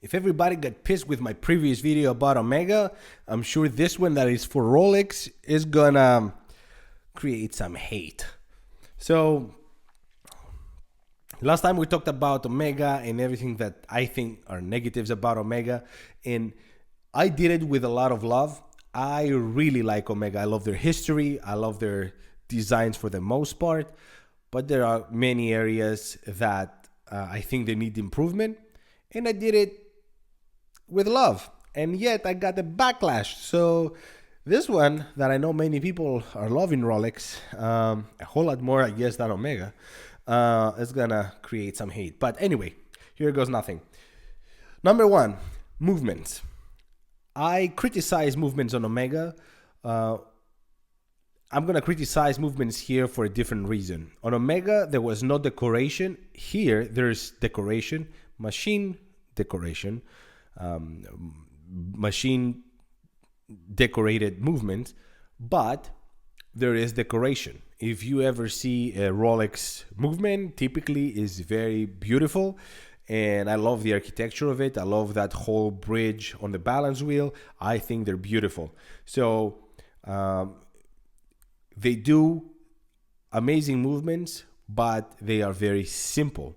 If everybody got pissed with my previous video about Omega, I'm sure this one that is for Rolex is gonna create some hate. So last time we talked about Omega and everything that I think are negatives about Omega, and I did it with a lot of love. I really like Omega. I love their history. I love their designs for the most part, but there are many areas that I think they need improvement, and I did it with love, and yet I got the backlash. So this one that I know many people are loving Rolex, a whole lot more, I guess, than Omega, is gonna create some hate. But anyway, here goes nothing. Number one, movements. I criticize movements on Omega. I'm gonna criticize movements here for a different reason. On Omega, there was no decoration. Here, there's decoration, machine decoration, machine decorated movements, but there is decoration. If you ever see a Rolex movement, typically is very beautiful, and I love the architecture of it. I love that whole bridge on the balance wheel. I think they're beautiful. So they do amazing movements, but they are very simple.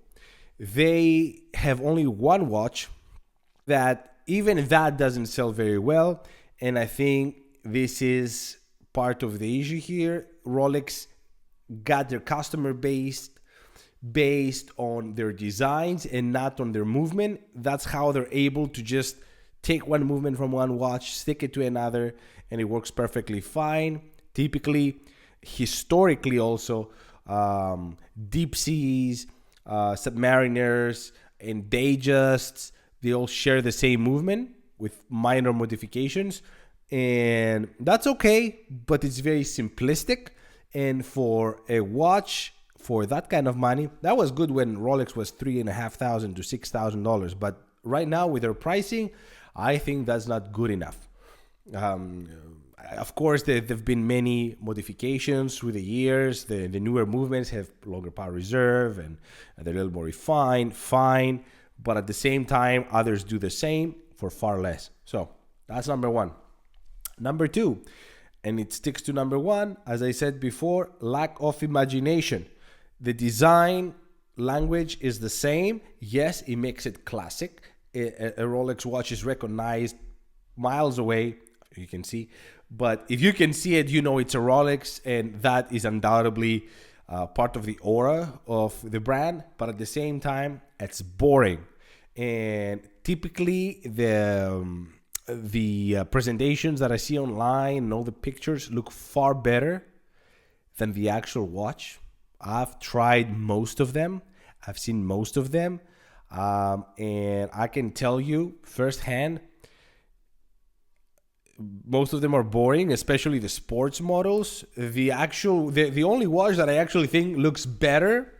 They have only one watch that even that doesn't sell very well, and I think this is part of the issue here. Rolex got their customer base based on their designs and not on their movement. That's how they're able to just take one movement from one watch, stick it to another, and it works perfectly fine. Typically, historically also, deep seas, Submariners, and Dayjusts, they all share the same movement with minor modifications, and that's okay, but it's very simplistic. And for a watch for that kind of money, that was good when Rolex was $3,500 to $6,000, but right now with their pricing, I think that's not good enough. Of course, there have been many modifications through the years. The newer movements have longer power reserve and they're a little more refined, fine, but at the same time, others do the same for far less. So that's number one. Number two, and it sticks to number one, as I said before, lack of imagination. The design language is the same. Yes, it makes it classic. A Rolex watch is recognized miles away, you can see. But if you can see it, you know it's a Rolex, and that is undoubtedly part of the aura of the brand. But at the same time, it's boring. And typically, the presentations that I see online and all the pictures look far better than the actual watch. I've tried most of them. I've seen most of them. And I can tell you firsthand, most of them are boring, especially the sports models. The only watch that I actually think looks better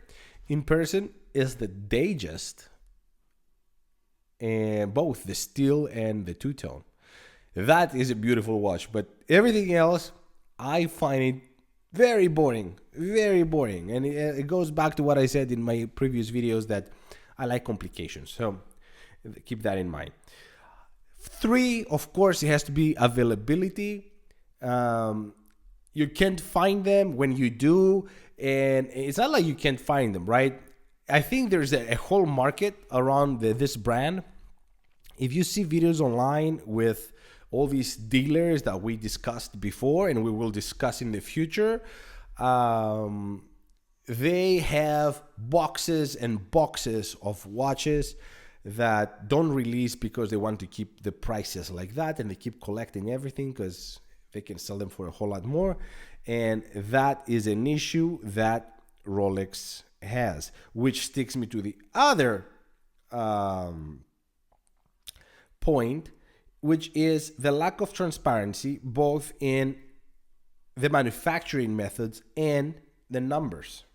in person is the Dayjust, and both the steel and the two-tone. That is a beautiful watch, but everything else, I find it very boring, and it goes back to what I said in my previous videos, that I like complications. So keep that in mind. Three, of course, it has to be availability. You can't find them. When you do, and it's not like you can't find them, right? I think there's a whole market around this brand. If you see videos online with all these dealers that we discussed before and we will discuss in the future, they have boxes and boxes of watches that don't release because they want to keep the prices like that, and they keep collecting everything because they can sell them for a whole lot more. And that is an issue that Rolex has, which sticks me to the other point, which is the lack of transparency both in the manufacturing methods and the numbers.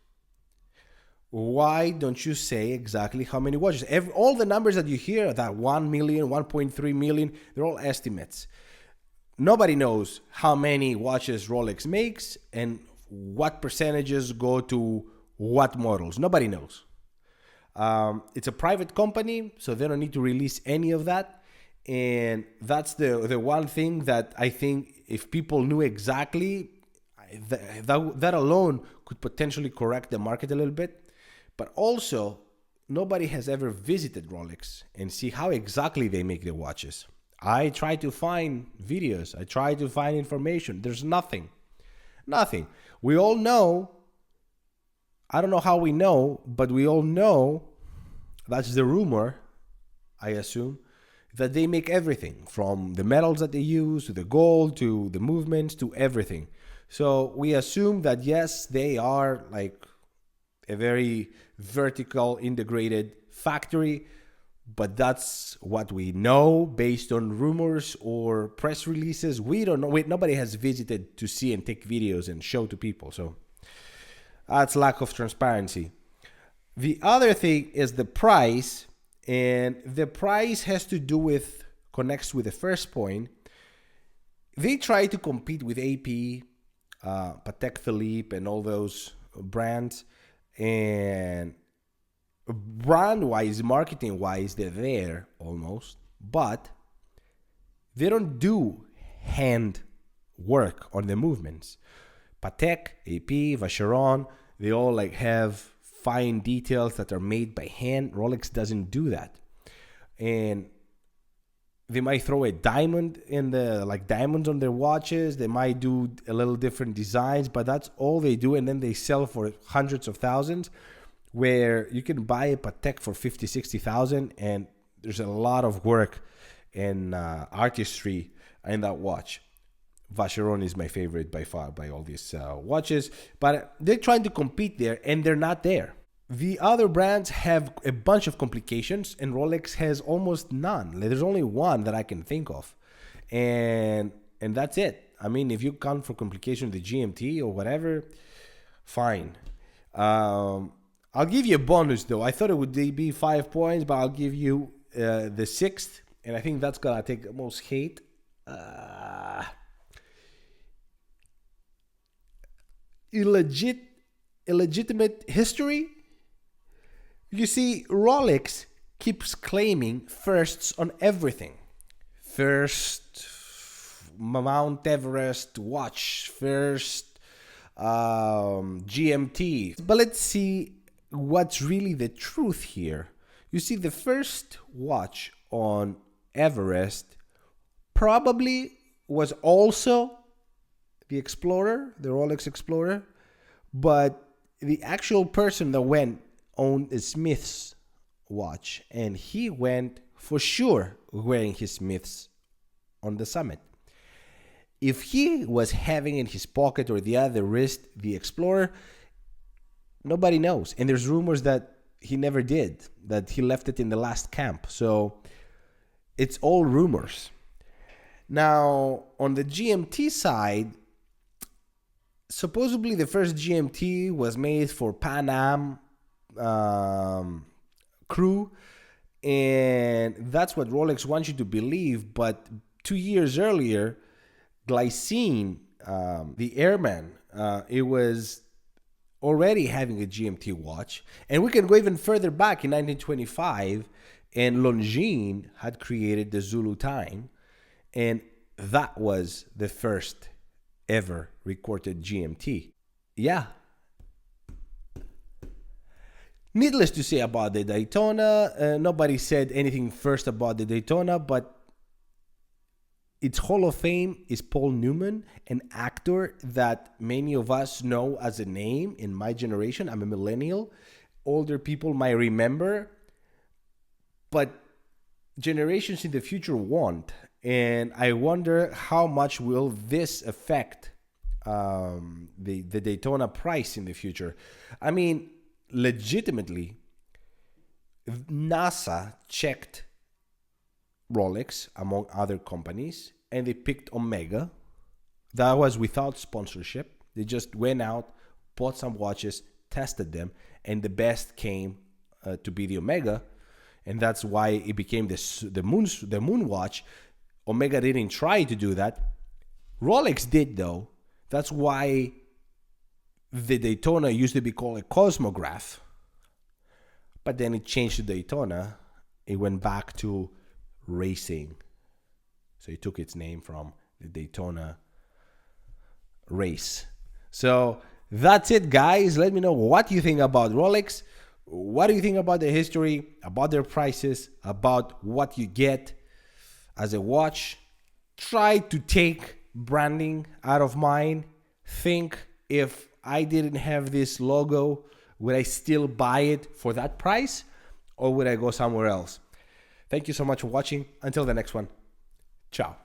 Why don't you say exactly how many watches? All the numbers that you hear, that 1 million, 1.3 million, they're all estimates. Nobody knows how many watches Rolex makes and what percentages go to what models. Nobody knows. It's a private company, so they don't need to release any of that. And that's the one thing that I think if people knew exactly, that alone could potentially correct the market a little bit. But also, nobody has ever visited Rolex and see how exactly they make their watches. I try to find videos. I try to find information. There's nothing. Nothing. We all know. I don't know how we know, but we all know, that's the rumor, I assume, that they make everything from the metals that they use to the gold to the movements to everything. So we assume that yes, they are like a very vertical integrated factory, but that's what we know based on rumors or press releases. We don't know. Nobody has visited to see and take videos and show to people. So that's lack of transparency. The other thing is the price, and the price has to do with, connects with the first point. They try to compete with AP, Patek Philippe, and all those brands, and brand-wise, marketing-wise, they're there almost, but they don't do hand work on the movements. Patek, AP, Vacheron, they all like have fine details that are made by hand. Rolex doesn't do that. And they might throw a diamond in the, like diamonds on their watches. They might do a little different designs, but that's all they do. And then they sell for hundreds of thousands, where you can buy a Patek for 50, 60,000. And there's a lot of work and artistry in that watch. Vacheron is my favorite by far by all these watches, but they're trying to compete there and they're not there. The other brands have a bunch of complications and Rolex has almost none. There's only one that I can think of, and that's it. I mean, if you count for complication the GMT or whatever, fine. I'll give you a bonus though. I thought it would be 5 points, but I'll give you the sixth, and I think that's gonna take the most hate. Illegitimate history. You see, Rolex keeps claiming firsts on everything. First Mount Everest watch, first GMT. But let's see what's really the truth here. You see, the first watch on Everest probably was also the Explorer, the Rolex Explorer, but the actual person that went owned a Smith's watch, and he went for sure wearing his Smith's on the summit. If he was having in his pocket or the other wrist the Explorer, nobody knows. And there's rumors that he never did, that he left it in the last camp. So it's all rumors. Now, on the GMT side, supposedly the first GMT was made for Pan Am crew, and that's what Rolex wants you to believe. But 2 years earlier, Glycine, the airman, it was already having a GMT watch. And we can go even further back in 1925, and Longines had created the Zulu time, and that was the first ever recorded GMT. Yeah. Needless to say about the Daytona, nobody said anything first about the Daytona, but its Hall of Fame is Paul Newman, an actor that many of us know as a name in my generation. I'm a millennial. Older people might remember, but generations in the future won't. And I wonder how much will this affect the Daytona price in the future. I mean, legitimately, NASA checked Rolex among other companies, and they picked Omega. That was without sponsorship. They just went out, bought some watches, tested them, and the best came to be the Omega, and that's why it became the moon watch. Omega didn't try to do that. Rolex did, though. That's why the Daytona used to be called a cosmograph. But then it changed to Daytona. It went back to racing. So it took its name from the Daytona race. So that's it, guys. Let me know what you think about Rolex. What do you think about the history, about their prices, about what you get as a watch? Try to take branding out of mine. Think, if I didn't have this logo, would I still buy it for that price, or would I go somewhere else? Thank you so much for watching. Until the next one. Ciao.